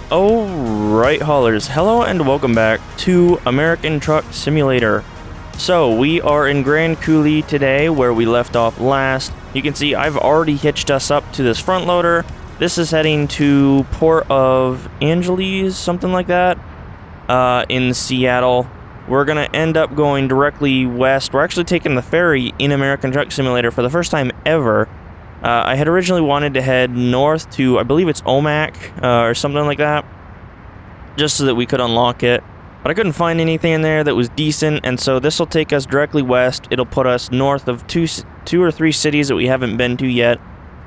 Alright, haulers, hello and welcome back to American Truck Simulator. So, we are in Grand Coulee today, where we left off last. You can see I've already hitched us up to this front loader. This is heading to Port of Angeles, something like that, in Seattle. We're gonna end up going directly west. We're actually taking the ferry in American Truck Simulator for the first time ever. I had originally wanted to head north to, I believe it's Omak, or something like that, just so that we could unlock it. But I couldn't find anything in there that was decent, and so this will take us directly west. It'll put us north of two or three cities that we haven't been to yet.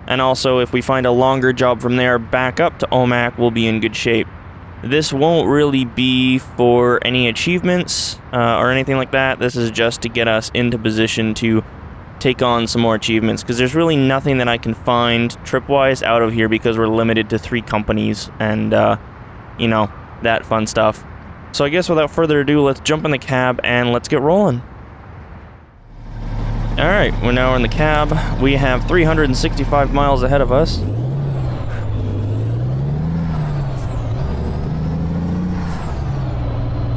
And also, if we find a longer job from there back up to Omak, we'll be in good shape. This won't really be for any achievements or anything like that. This is just to get us into position to take on some more achievements, because there's really nothing that I can find trip-wise out of here because we're limited to 3 companies and, you know, that fun stuff. So I guess without further ado, let's jump in the cab and let's get rolling. Alright, we're now in the cab. We have 365 miles ahead of us.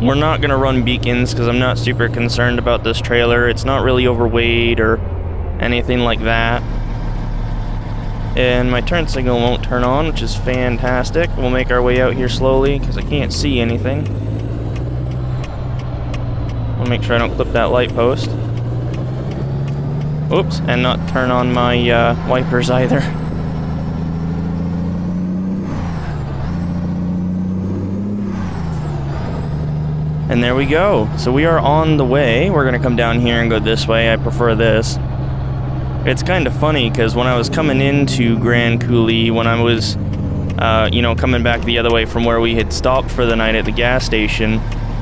We're not going to run beacons because I'm not super concerned about this trailer. It's not really overweight or anything like that. And my turn signal won't turn on, which is fantastic. We'll make our way out here slowly because I can't see anything. I'll make sure I don't clip that light post. Oops, and not turn on my wipers either. And there we go. So we are on the way. We're going to come down here and go this way. I prefer this. It's kind of funny because when I was coming into Grand Coulee, when I was, you know, coming back the other way from where we had stopped for the night at the gas station,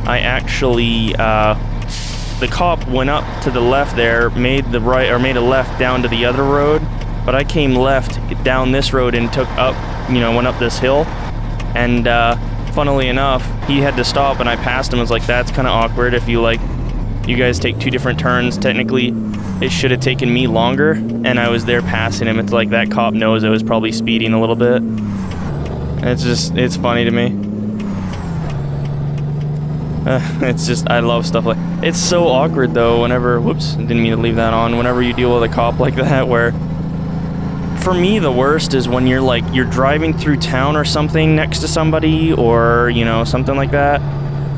I actually, the cop went up to the left there, made a left down to the other road, but I came left down this road and took up, you know, went up this hill, and, funnily enough, he had to stop and I passed him. I was like, that's kind of awkward. If you guys take 2 different turns, technically it should have taken me longer, and I was there passing him. It's like that cop knows I was probably speeding a little bit. It's funny to me. It's just, I love stuff like, it's so awkward though whenever, whoops, didn't mean to leave that on, whenever you deal with a cop like that, where, for me, the worst is when you're driving through town or something next to somebody, or, you know, something like that,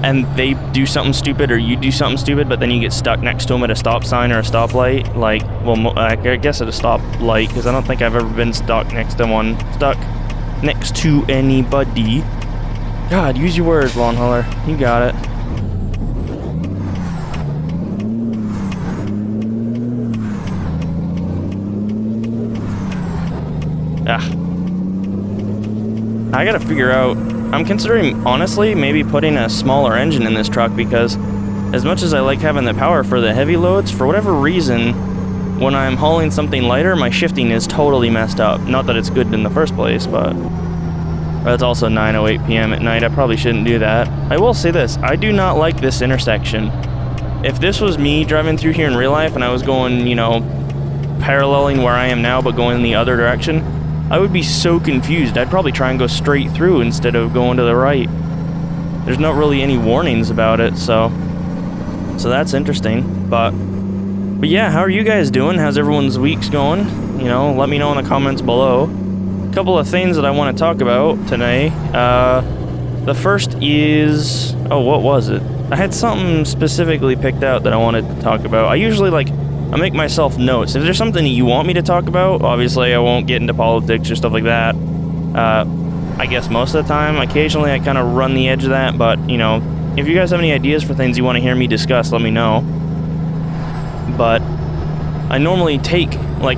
and they do something stupid or you do something stupid, but then you get stuck next to them at a stop sign or a stoplight, like, well, I guess at a stoplight, because I don't think I've ever been stuck next to anybody. God, use your words, Longhauler. You got it. I gotta figure out, I'm considering, honestly, maybe putting a smaller engine in this truck, because as much as I like having the power for the heavy loads, for whatever reason, when I'm hauling something lighter, my shifting is totally messed up. Not that it's good in the first place, but it's also 9:08 p.m. at night. I probably shouldn't do that. I will say this, I do not like this intersection. If this was me driving through here in real life and I was going, you know, paralleling where I am now but going in the other direction, I would be so confused. I'd probably try and go straight through instead of going to the right. There's not really any warnings about it, so that's interesting. But yeah, how are you guys doing? How's everyone's weeks going? You know, let me know in the comments below. A couple of things that I want to talk about today. The first is, oh, what was it? I had something specifically picked out that I wanted to talk about. I usually I make myself notes. If there's something that you want me to talk about, obviously I won't get into politics or stuff like that. I guess most of the time. Occasionally I kind of run the edge of that, but, you know, if you guys have any ideas for things you want to hear me discuss, let me know. But I normally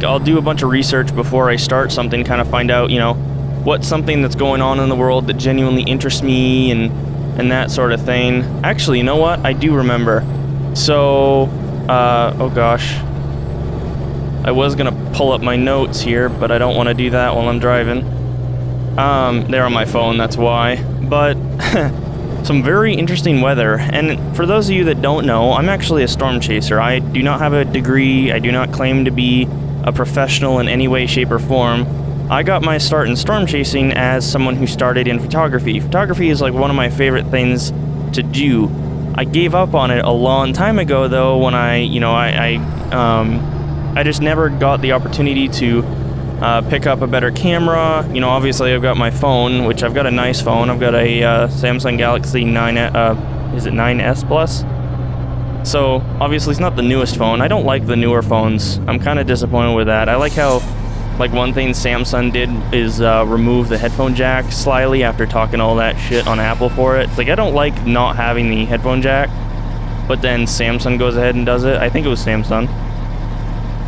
I'll do a bunch of research before I start something, kind of find out, you know, what's something that's going on in the world that genuinely interests me and that sort of thing. Actually, you know what? I do remember. So, oh gosh. I was gonna pull up my notes here, but I don't want to do that while I'm driving. They're on my phone, that's why. But some very interesting weather. And for those of you that don't know, I'm actually a storm chaser. I do not have a degree. I do not claim to be a professional in any way, shape, or form. I got my start in storm chasing as someone who started in photography. Photography is like one of my favorite things to do. I gave up on it a long time ago though, when I just never got the opportunity to pick up a better camera. You know, obviously I've got my phone, which I've got a nice phone. I've got a Samsung Galaxy 9S Plus. So obviously it's not the newest phone. I don't like the newer phones. I'm kind of disappointed with that. I like how, like, one thing Samsung did is remove the headphone jack slyly after talking all that shit on Apple for it. It's like, I don't like not having the headphone jack, but then Samsung goes ahead and does it. I think it was Samsung.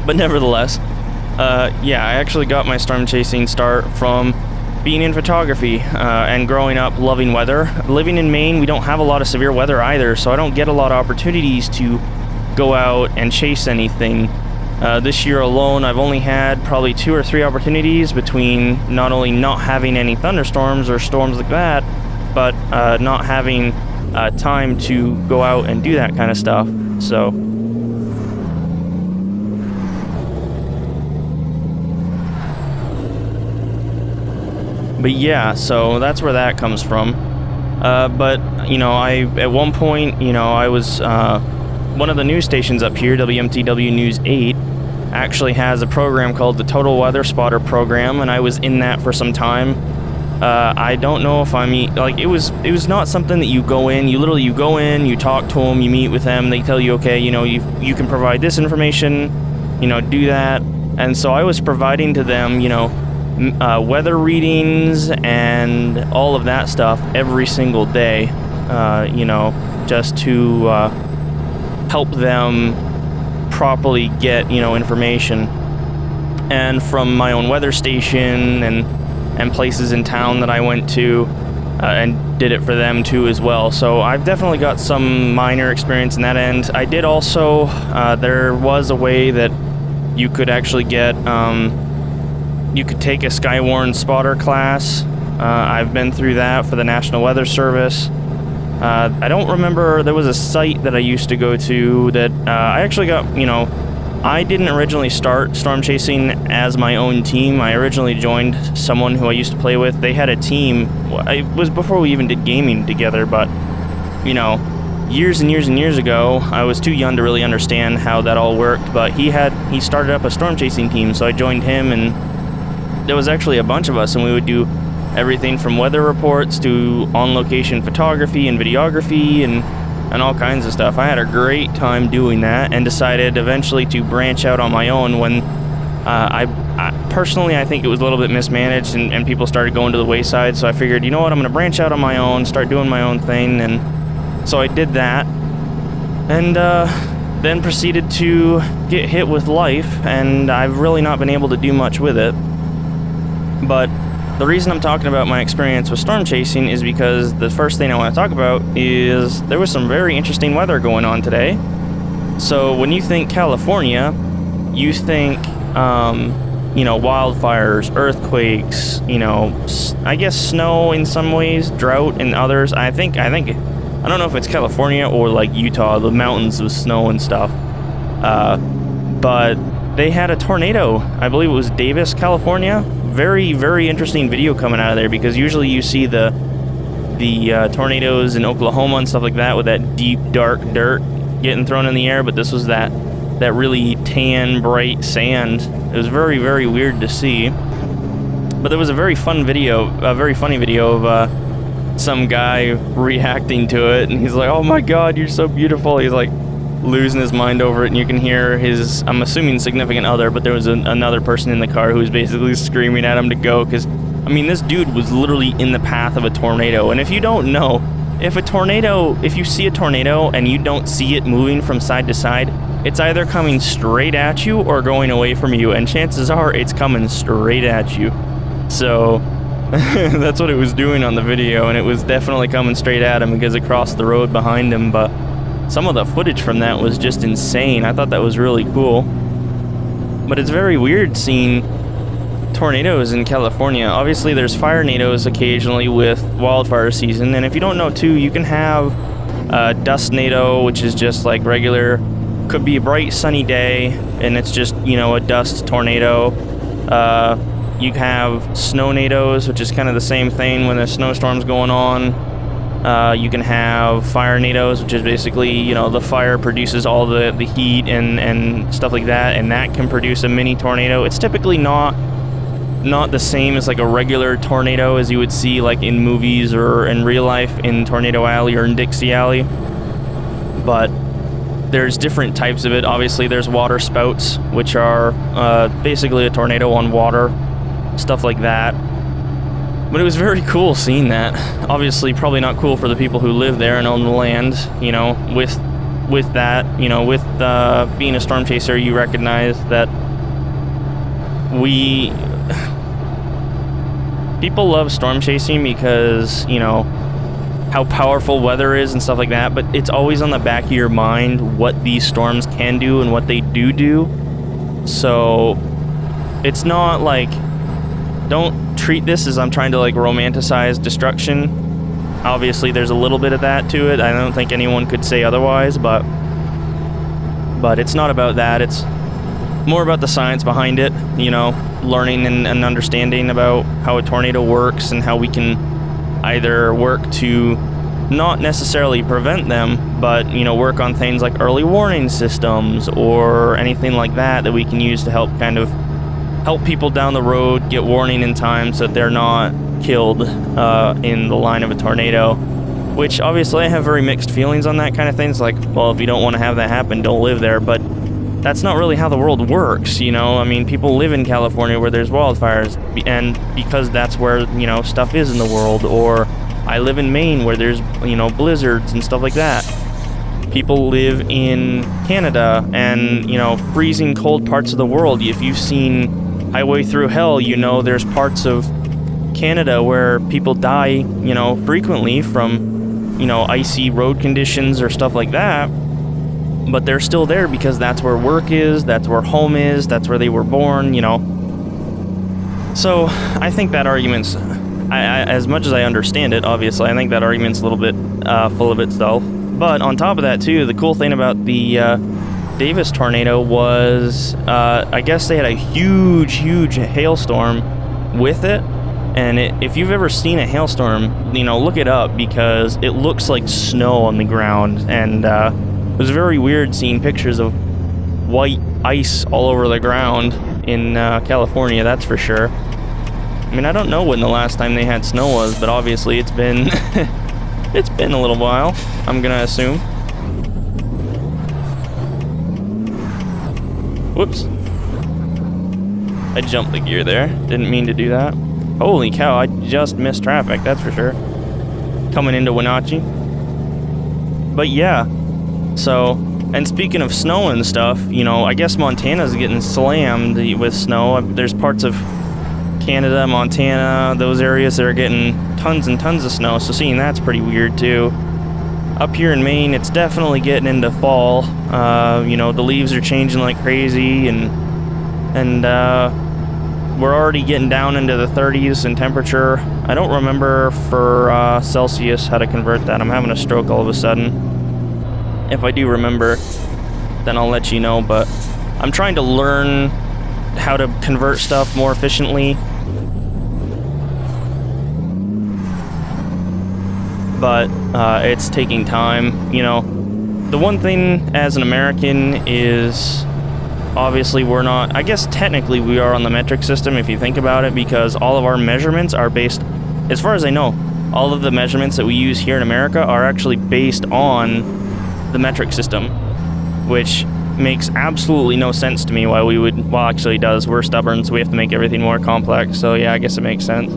But nevertheless, yeah, I actually got my storm chasing start from being in photography and growing up loving weather. Living in Maine, we don't have a lot of severe weather either, so I don't get a lot of opportunities to go out and chase anything. This year alone, I've only had probably 2 or 3 opportunities between not only not having any thunderstorms or storms like that, but not having time to go out and do that kind of stuff. So but yeah, so that's where that comes from. But you know, at one point, you know, I was one of the news stations up here, WMTW News 8, actually has a program called the Total Weather Spotter program, and I was in that for some time. I don't know if like, it was not something that you go in, you go in, you talk to them, you meet with them, they tell you, okay, you know, you can provide this information, you know, do that. And so I was providing to them, you know, weather readings and all of that stuff every single day, you know, just to help them properly get, you know, information. And from my own weather station and places in town that I went to, and did it for them too as well. So I've definitely got some minor experience in that end. I did also, there was a way that you could actually get, you could take a Skywarn spotter class. I've been through that for the National Weather Service. I don't remember, there was a site that I used to go to that I actually got, you know, I didn't originally start storm chasing as my own team. I originally joined someone who I used to play with. They had a team. It was before we even did gaming together, but, you know, years and years and years ago, I was too young to really understand how that all worked, but he started up a storm chasing team, so I joined him, and there was actually a bunch of us, and we would do everything from weather reports to on-location photography and videography and all kinds of stuff. I had a great time doing that and decided eventually to branch out on my own when I personally, I think it was a little bit mismanaged and people started going to the wayside, so I figured, you know what, I'm going to branch out on my own, start doing my own thing, and so I did that, and then proceeded to get hit with life, and I've really not been able to do much with it. But the reason I'm talking about my experience with storm chasing is because the first thing I want to talk about is there was some very interesting weather going on today. So when you think California, you think, you know, wildfires, earthquakes, you know, I guess snow in some ways, drought in others. I don't know if it's California or like Utah, the mountains with snow and stuff. But they had a tornado. I believe it was Davis, California. Very, very interesting video coming out of there, because usually you see the tornadoes in Oklahoma and stuff like that with that deep, dark dirt getting thrown in the air, but this was that really tan, bright sand. It was very, very weird to see. But there was a very funny video of some guy reacting to it, and he's like, "Oh my God, you're so beautiful." He's like losing his mind over it, and you can hear his, I'm assuming, significant other, but there was another person in the car who was basically screaming at him to go, because, I mean, this dude was literally in the path of a tornado. And if you don't know, if you see a tornado and you don't see it moving from side to side, it's either coming straight at you or going away from you, and chances are it's coming straight at you. So that's what it was doing on the video, and it was definitely coming straight at him because it crossed the road behind him. But some of the footage from that was just insane. I thought that was really cool. But it's very weird seeing tornadoes in California. Obviously, there's firenadoes occasionally with wildfire season, and if you don't know too, you can have dustnado, which is just like regular, could be a bright sunny day, and it's just, you know, a dust tornado. You have snow-nados, which is kind of the same thing when a snowstorm's going on. You can have fire-nados, which is basically, you know, the fire produces all the heat and stuff like that, and that can produce a mini tornado. It's typically not the same as like a regular tornado as you would see like in movies or in real life in Tornado Alley or in Dixie Alley. But there's different types of it. Obviously, there's water spouts, which are basically a tornado on water, stuff like that. But it was very cool seeing that. Obviously, probably not cool for the people who live there and own the land, you know, with that, you know, with being a storm chaser, you recognize that people love storm chasing because, you know, how powerful weather is and stuff like that, but it's always on the back of your mind what these storms can do and what they do. So it's not like, don't treat this as I'm trying to like romanticize destruction. Obviously there's a little bit of that to it. I don't think anyone could say otherwise, but it's not about that. It's more about the science behind it, you know, learning and understanding about how a tornado works and how we can either work to not necessarily prevent them, but, you know, work on things like early warning systems or anything like that we can use to help kind of help people down the road get warning in time so that they're not killed in the line of a tornado. Which obviously I have very mixed feelings on that kind of thing. It's like, well, if you don't want to have that happen, don't live there. But that's not really how the world works, you know? I mean, people live in California where there's wildfires, and because that's where, you know, stuff is in the world. Or I live in Maine where there's, you know, blizzards and stuff like that. People live in Canada and, you know, freezing cold parts of the world. If you've seen Highway Through Hell, you know there's parts of Canada where people die, you know, frequently from, you know, icy road conditions or stuff like that. But they're still there because that's where work is, that's where home is, that's where they were born, you know. So I think that argument's, as much as I understand it, obviously, I think that argument's a little bit full of itself. But on top of that, too, the cool thing about the Davis tornado was, I guess they had a huge hailstorm with it. And if you've ever seen a hailstorm, you know, look it up because it looks like snow on the ground. And it was very weird seeing pictures of white ice all over the ground in California, that's for sure. I mean, I don't know when the last time they had snow was, but obviously it's been it's been a little while, I'm gonna assume. Whoops. I jumped the gear there. Didn't mean to do that. Holy cow, I just missed traffic, that's for sure. Coming into Wenatchee. But yeah. So, and speaking of snow and stuff, you know, I guess Montana's getting slammed with snow. There's parts of Canada, Montana, those areas that are getting tons and tons of snow, so seeing that's pretty weird too. Up here in Maine, it's definitely getting into fall. You know, the leaves are changing like crazy, and we're already getting down into the 30s in temperature. I don't remember for Celsius how to convert that. I'm having a stroke all of a sudden. If I do remember, then I'll let you know, but I'm trying to learn how to convert stuff more efficiently. But it's taking time, you know. The one thing as an American is obviously we're not, I guess technically we are on the metric system if you think about it, because all of our measurements are based, as far as I know, all of the measurements that we use here in America are actually based on the metric system, which makes absolutely no sense to me why we would, well, actually it does. We're stubborn, so we have to make everything more complex, so yeah, I guess it makes sense.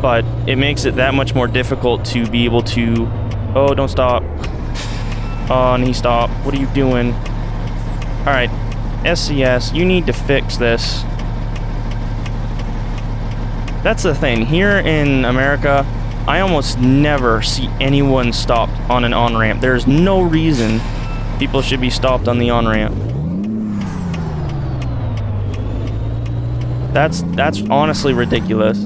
But it makes it that much more difficult to be able to, oh, don't stop. Oh, and he stopped. What are you doing? Alright, SCS, you need to fix this. That's the thing, here in America, I almost never see anyone stopped on an on-ramp. There's no reason people should be stopped on the on-ramp. That's honestly ridiculous.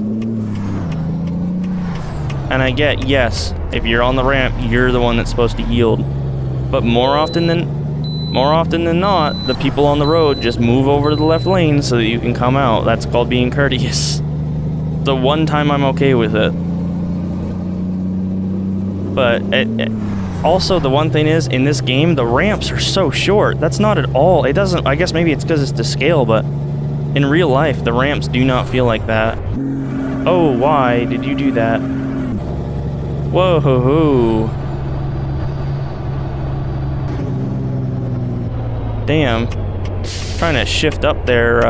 And I get, yes, if you're on the ramp, you're the one that's supposed to yield. But more often than more often than not, the people on the road just move over to the left lane so that you can come out. That's called being courteous. The one time I'm okay with it. But also, the one thing is, in this game, the ramps are so short. That's not at all. It doesn't... I guess maybe it's because it's to scale, but in real life, the ramps do not feel like that. Oh, why did you do that? Whoa, ho, ho. Damn. Trying to shift up there,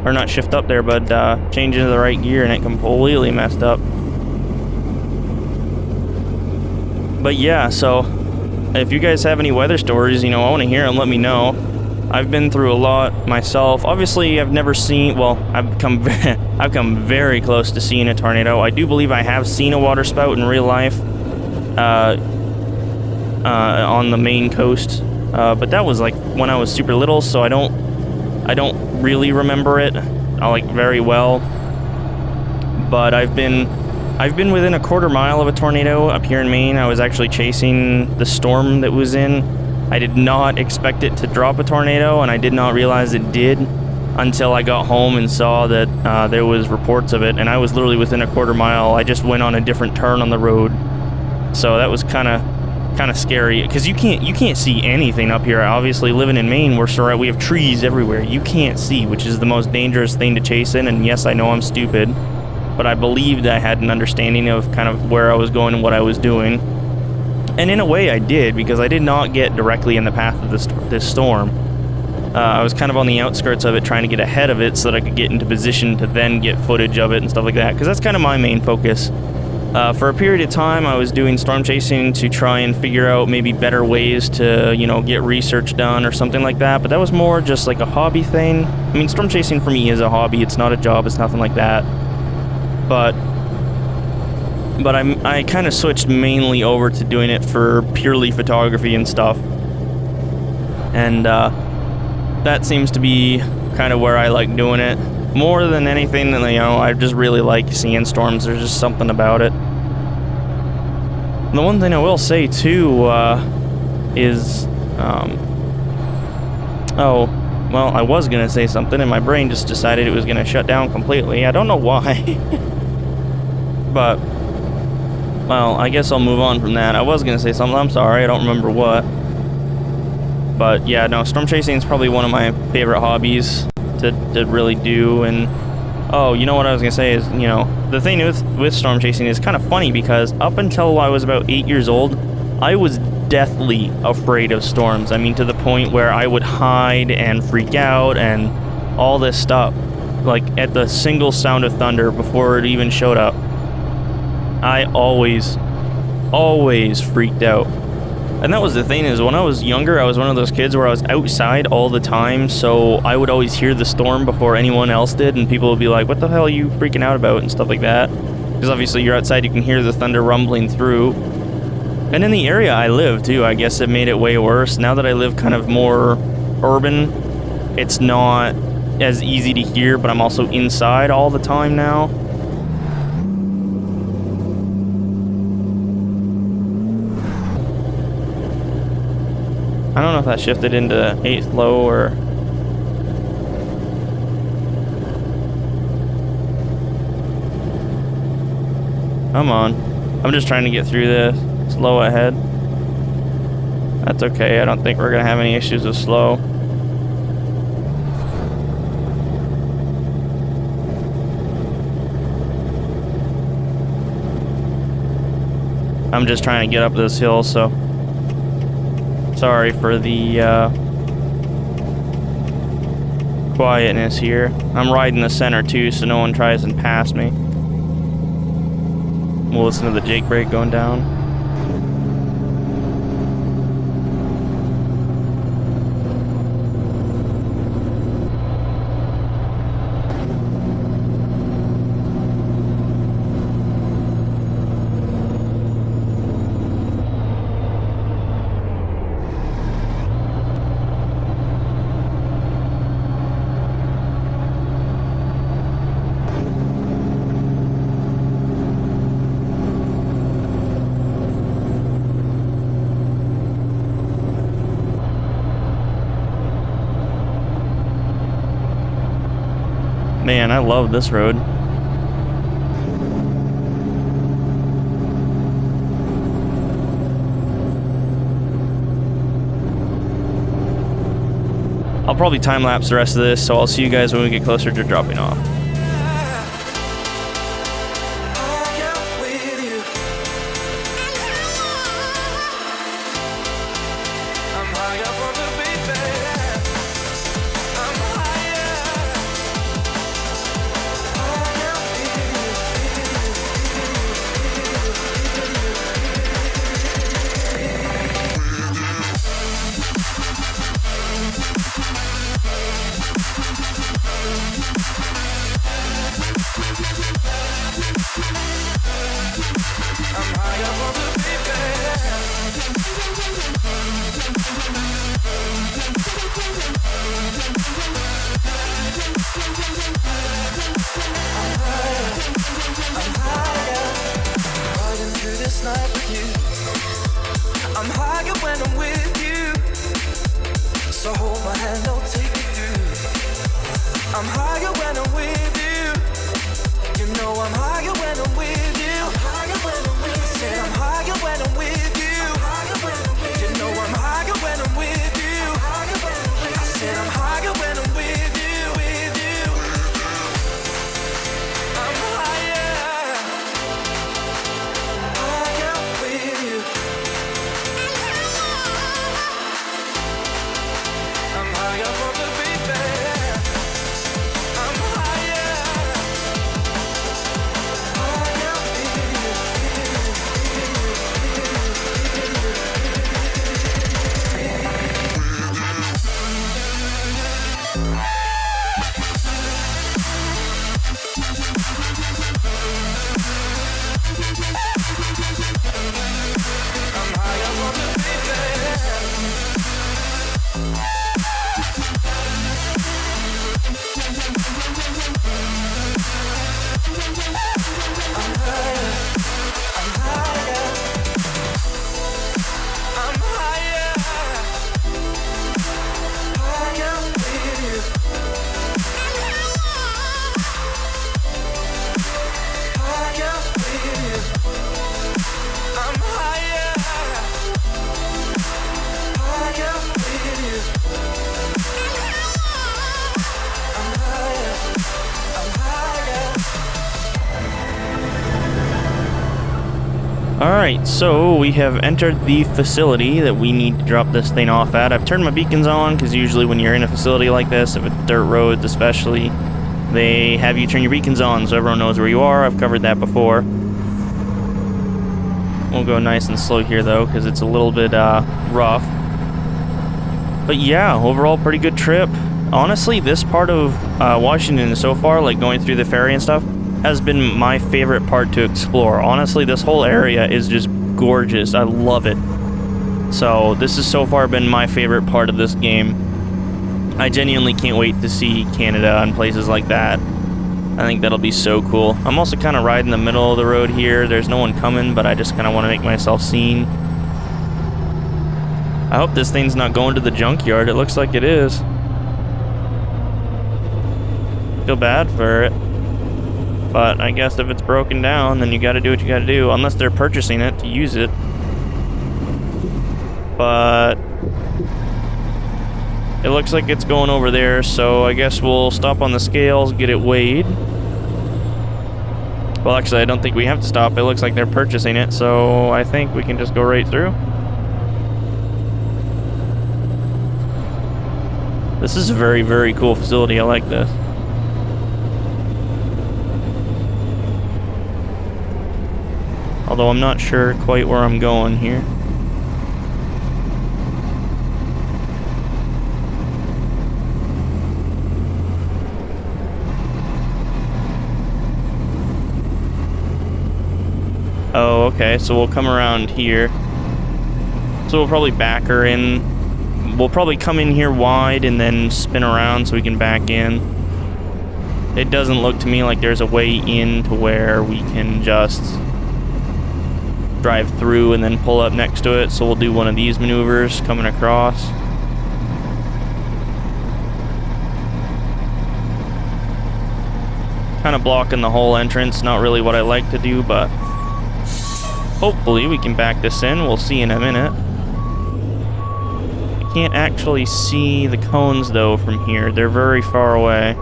or not shift up there, but change into the right gear, and it completely messed up. But yeah, so if you guys have any weather stories, you know, I want to hear them, let me know. I've been through a lot myself. Obviously, I've never seen, well, I've come very close to seeing a tornado. I do believe I have seen a water spout in real life on the Maine coast. But that was like when I was super little, so I don't really remember it like very well. But I've been within a quarter mile of a tornado up here in Maine. I was actually chasing the storm that was in. I did not expect it to drop a tornado, and I did not realize it did until I got home and saw that there was reports of it, and I was literally within a quarter mile. I just went on a different turn on the road, so that was kind of scary, because you can't see anything up here. Obviously, living in Maine, we have trees everywhere. You can't see, which is the most dangerous thing to chase in. And yes, I know I'm stupid, but I believed I had an understanding of kind of where I was going and what I was doing. And in a way I did, because I did not get directly in the path of this storm. I was kind of on the outskirts of it, trying to get ahead of it so that I could get into position to then get footage of it and stuff like that, because that's kind of my main focus. For a period of time, I was doing storm chasing to try and figure out maybe better ways to, you know, get research done or something like that, but that was more just like a hobby thing. I mean, storm chasing for me is a hobby. It's not a job. It's nothing like that. But I kind of switched mainly over to doing it for purely photography and stuff. And that seems to be kind of where I like doing it. More than anything, you know, I just really like seeing storms. There's just something about it. The one thing I will say, too, is... oh, well, I was going to say something, and my brain just decided it was going to shut down completely. I don't know why. But... well, I guess I'll move on from that. I was going to say something. I'm sorry. I don't remember what. But, yeah, no, storm chasing is probably one of my favorite hobbies to really do. And, oh, you know what I was going to say is, you know, the thing with storm chasing is kind of funny, because up until I was about 8 years old, I was deathly afraid of storms. I mean, to the point where I would hide and freak out and all this stuff. Like, at the single sound of thunder before it even showed up. I always freaked out. And that was the thing, is when I was younger, I was one of those kids where I was outside all the time, so I would always hear the storm before anyone else did, and people would be like, what the hell are you freaking out about, and stuff like that. Because obviously you're outside, you can hear the thunder rumbling through. And in the area I live, too, I guess it made it way worse. Now that I live kind of more urban, it's not as easy to hear, but I'm also inside all the time now. I don't know if that shifted into 8th low or... come on. I'm just trying to get through this. It's low ahead. That's okay. I don't think we're going to have any issues with slow. I'm just trying to get up this hill, so... sorry for the quietness here. I'm riding the center too, so no one tries and pass me. We'll listen to the Jake brake going down. Man, I love this road. I'll probably time-lapse the rest of this, so I'll see you guys when we get closer to dropping off. I'm higher when I'm with you, so hold my hand, I'll take you through. I'm higher when I'm with you, you know I'm higher when I'm with you. I said I'm higher when I'm with you, you know I'm higher when I'm with you. I said I'm higher when I'm with you, with you. I'm higher with you. I'm higher for the baby. I'm higher Alright, so we have entered the facility that we need to drop this thing off at. I've turned my beacons on, because usually when you're in a facility like this, if it's dirt roads especially, they have you turn your beacons on so everyone knows where you are. I've covered that before. We'll go nice and slow here though, because it's a little bit rough. But yeah, overall pretty good trip. Honestly, this part of Washington so far, like going through the ferry and stuff, has been my favorite part to explore. Honestly, this whole area is just gorgeous. I love it. So this has so far been my favorite part of this game. I genuinely can't wait to see Canada and places like that. I think that'll be so cool. I'm also kind of riding the middle of the road here. There's no one coming, but I just kind of want to make myself seen. I hope this thing's not going to the junkyard. It looks like it is. Feel bad for it. But I guess if it's broken down, then you gotta do what you gotta do. Unless they're purchasing it to use it. But it looks like it's going over there, so I guess we'll stop on the scales, get it weighed. Well, actually, I don't think we have to stop. It looks like they're purchasing it, so I think we can just go right through. This is a very, very cool facility. I like this. Although I'm not sure quite where I'm going here. Oh, okay, so we'll come around here. So we'll probably back her in. We'll probably come in here wide and then spin around so we can back in. It doesn't look to me like there's a way in to where we can just drive through and then pull up next to it, so we'll do one of these maneuvers coming across. kind of blocking the whole entrance. Not really what I like to do, but hopefully we can back this in. We'll see in a minute. I can't actually see the cones, though, from here. They're very far away.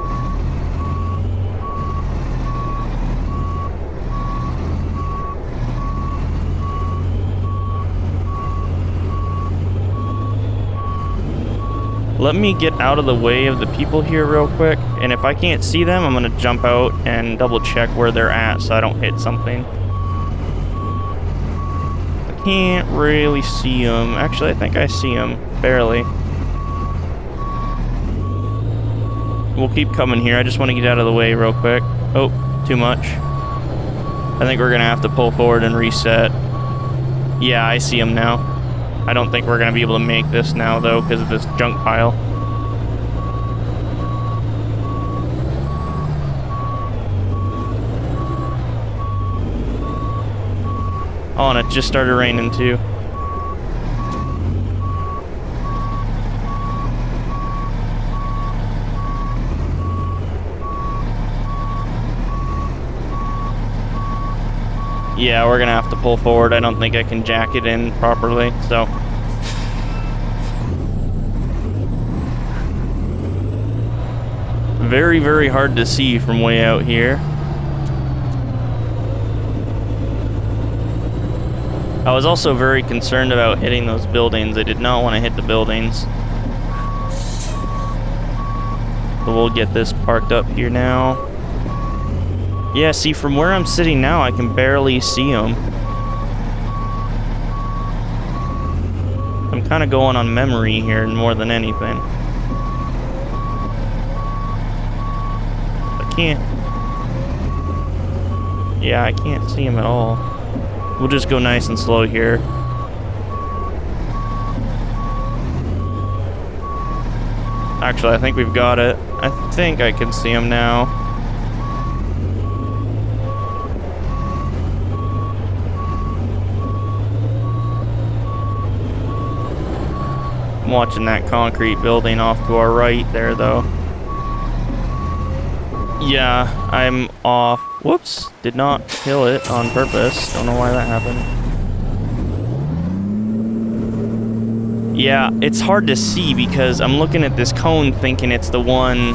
Let me get out of the way of the people here real quick, and if I can't see them, I'm gonna jump out and double check where they're at so I don't hit something. I can't really see them. Actually, I think I see them, barely. We'll keep coming here. I just want to get out of the way real quick. Oh, too much. I think we're gonna have to pull forward and reset. Yeah, I see them now. I don't think we're going to be able to make this now, though, because of this junk pile. Oh, and it just started raining, too. Yeah, we're gonna have to pull forward. I don't think I can jack it in properly, so. Very, very hard to see from way out here. I was also very concerned about hitting those buildings. I did not want to hit the buildings. So we'll get this parked up here now. Yeah, see, from where I'm sitting now, I can barely see them. I'm kind of going on memory here more than anything. I can't... Yeah, I can't see them at all. We'll just go nice and slow here. Actually, I think we've got it. I think I can see them now. I'm watching that concrete building off to our right there, though. Yeah, I'm off. Whoops, did not kill it on purpose. Don't know why that happened. Yeah, it's hard to see because I'm looking at this cone thinking it's the one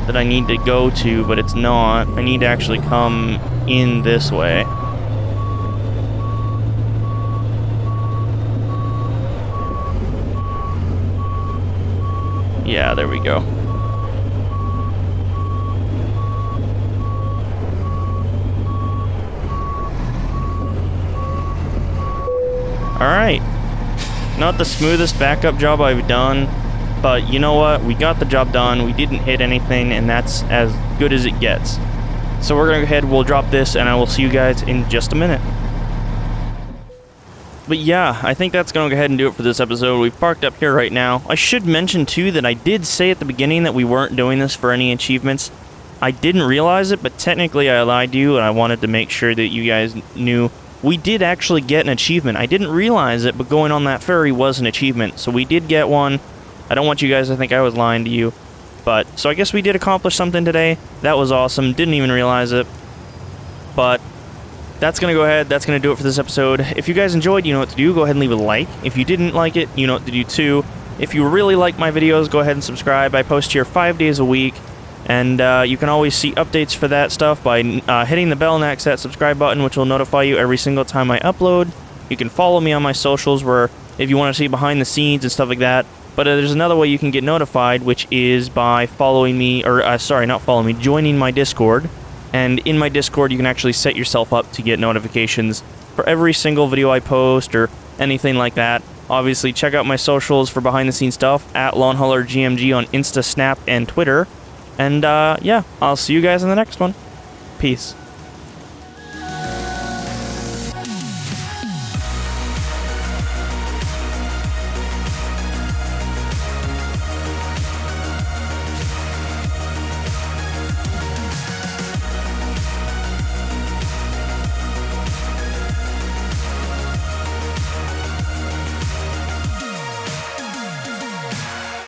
that I need to go to, but it's not. I need to actually come in this way. Yeah, there we go. Alright. Not the smoothest backup job I've done, but you know what? We got the job done. We didn't hit anything, and that's as good as it gets. So we're going to go ahead, we'll drop this, and I will see you guys in just a minute. But yeah, I think that's going to go ahead and do it for this episode. We've parked up here right now. I should mention, too, that I did say at the beginning that we weren't doing this for any achievements. I didn't realize it, but technically I lied to you, and I wanted to make sure that you guys knew. We did actually get an achievement. I didn't realize it, but going on that ferry was an achievement. So we did get one. I don't want you guys to think I was lying to you. But, so I guess we did accomplish something today. That was awesome. Didn't even realize it. But that's going to go ahead. That's going to do it for this episode. If you guys enjoyed, you know what to do. Go ahead and leave a like. If you didn't like it, you know what to do too. If you really like my videos, go ahead and subscribe. I post here 5 days a week. And you can always see updates for that stuff by hitting the bell next to that subscribe button, which will notify you every single time I upload. You can follow me on my socials, where if you want to see behind the scenes and stuff like that. But there's another way you can get notified, which is by following me, or sorry, not following me, joining my Discord. And in my Discord, you can actually set yourself up to get notifications for every single video I post or anything like that. Obviously, check out my socials for behind-the-scenes stuff at Longhauler GMG on Insta, Snap, and Twitter. And, yeah, I'll see you guys in the next one. Peace.